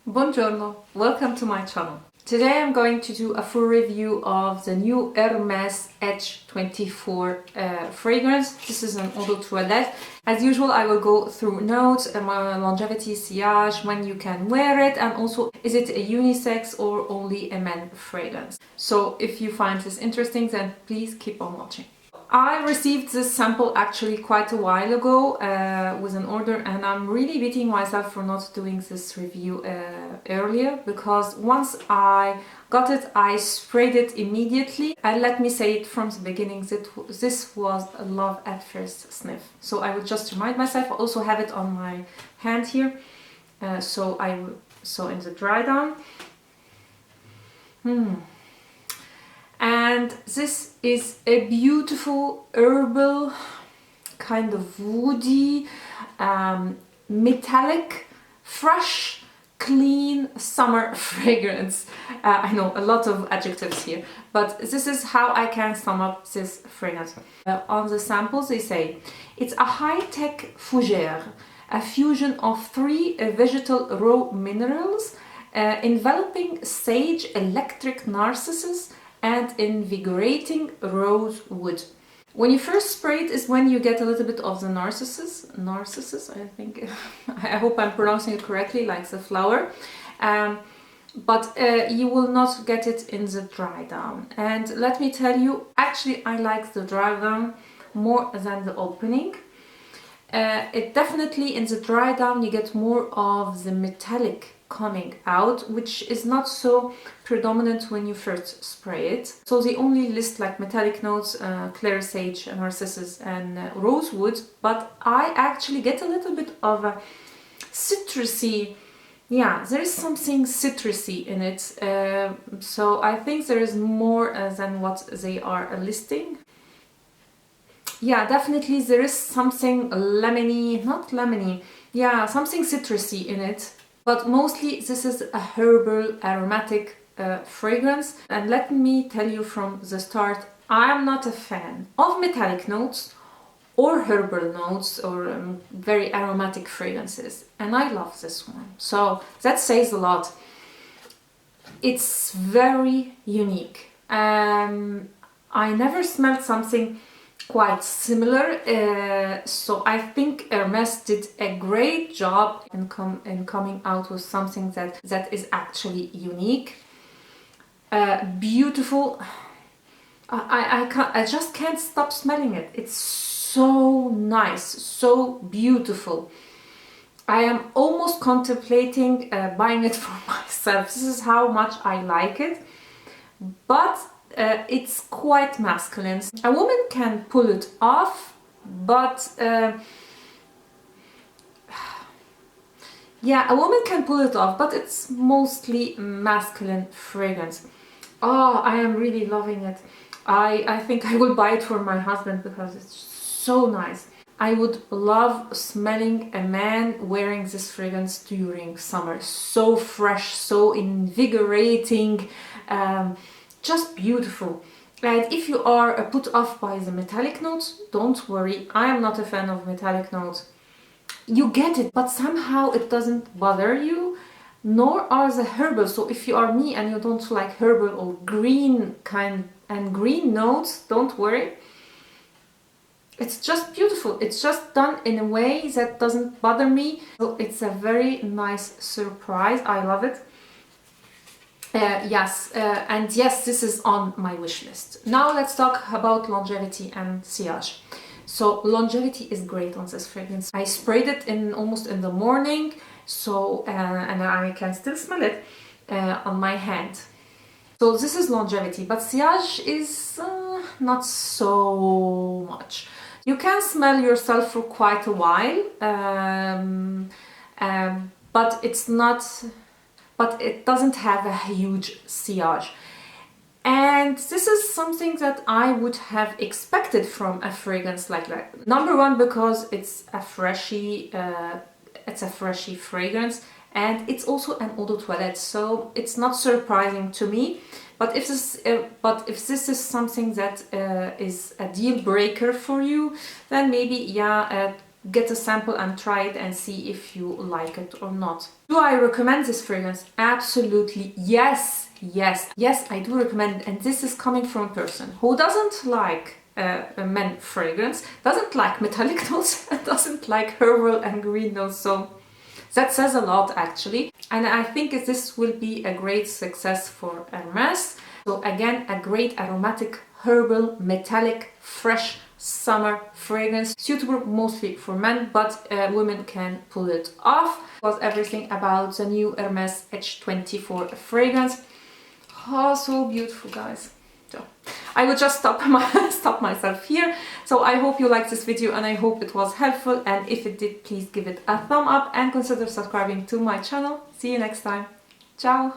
Buongiorno, welcome to my channel. Today I'm going to do a full review of the new Hermes H24 fragrance. This is an eau de toilette. As usual, I will go through notes, longevity, sillage, when you can wear it, and also is it a unisex or only a men fragrance. So if you find this interesting, then please keep on watching. I received this sample actually quite a while ago with an order, and I'm really beating myself for not doing this review earlier, because once I got it, I sprayed it immediately. And let me say it from the beginning, that this was a love at first sniff. So I would just remind myself. I also have it on my hand here, so in the dry down. And this is a beautiful herbal, kind of woody, metallic, fresh, clean summer fragrance. I know a lot of adjectives here, but this is how I can sum up this fragrance. On the samples they say it's a high-tech fougère, a fusion of three vegetal raw minerals, enveloping sage, electric narcissus, and invigorating rosewood. When you first spray it is when you get a little bit of the narcissus, I think, I hope I'm pronouncing it correctly, like the flower, but you will not get it in the dry down. And let me tell you, actually I like the dry down more than the opening. It definitely, in the dry down you get more of the metallic coming out, which is not so predominant when you first spray it. So they only list like metallic notes, clear sage, narcissus and rosewood, but I actually get a little bit of a citrusy, yeah, there is something citrusy in it, so I think there is more than what they are listing. Yeah, definitely there is something lemony, not lemony, yeah, something citrusy in it. But mostly this is a herbal aromatic fragrance. And let me tell you from the start, I am not a fan of metallic notes or herbal notes or very aromatic fragrances. And I love this one. So that says a lot. It's very unique. I never smelled something quite similar, so I think Hermes did a great job in coming out with something that is actually unique, beautiful. I just can't stop smelling it. It's so nice, so beautiful. I am almost contemplating buying it for myself. This is how much I like it, but it's quite masculine. A woman can pull it off, but yeah, a woman can pull it off, but it's mostly masculine fragrance. Oh, I am really loving it. I think I will buy it for my husband because it's so nice. I would love smelling a man wearing this fragrance during summer. So fresh, so invigorating. Just beautiful. And if you are put off by the metallic notes, don't worry, I am not a fan of metallic notes. You get it, but somehow it doesn't bother you, nor are the herbal. So if you are me and you don't like herbal or green green notes, don't worry. It's just beautiful. It's just done in a way that doesn't bother me. So it's a very nice surprise. I love it. Yes, and yes, this is on my wish list. Now let's talk about longevity and sillage. So longevity is great on this fragrance. I sprayed it almost in the morning, so and I can still smell it on my hand. So this is longevity, but sillage is not so much. You can smell yourself for quite a while, but it's not. But it doesn't have a huge sillage. And this is something that I would have expected from a fragrance like that. Number one, because it's a freshy fragrance, and it's also an eau de toilette, so it's not surprising to me. But if this is something that is a deal breaker for you, then maybe yeah, get a sample and try it and see if you like it or not. Do I recommend this fragrance? Absolutely yes, yes, yes, I do recommend it. And this is coming from a person who doesn't like a men fragrance, doesn't like metallic notes, and doesn't like herbal and green notes. So that says a lot actually. And I think this will be a great success for Hermes. So again, a great aromatic, herbal, metallic, fresh summer fragrance, suitable mostly for men, but women can pull it off. Was everything about the new Hermes H24 fragrance. Oh, so beautiful, guys. So I will just stop myself here. So I hope you liked this video and I hope it was helpful, and if it did, please give it a thumb up and consider subscribing to my channel. See you next time. Ciao!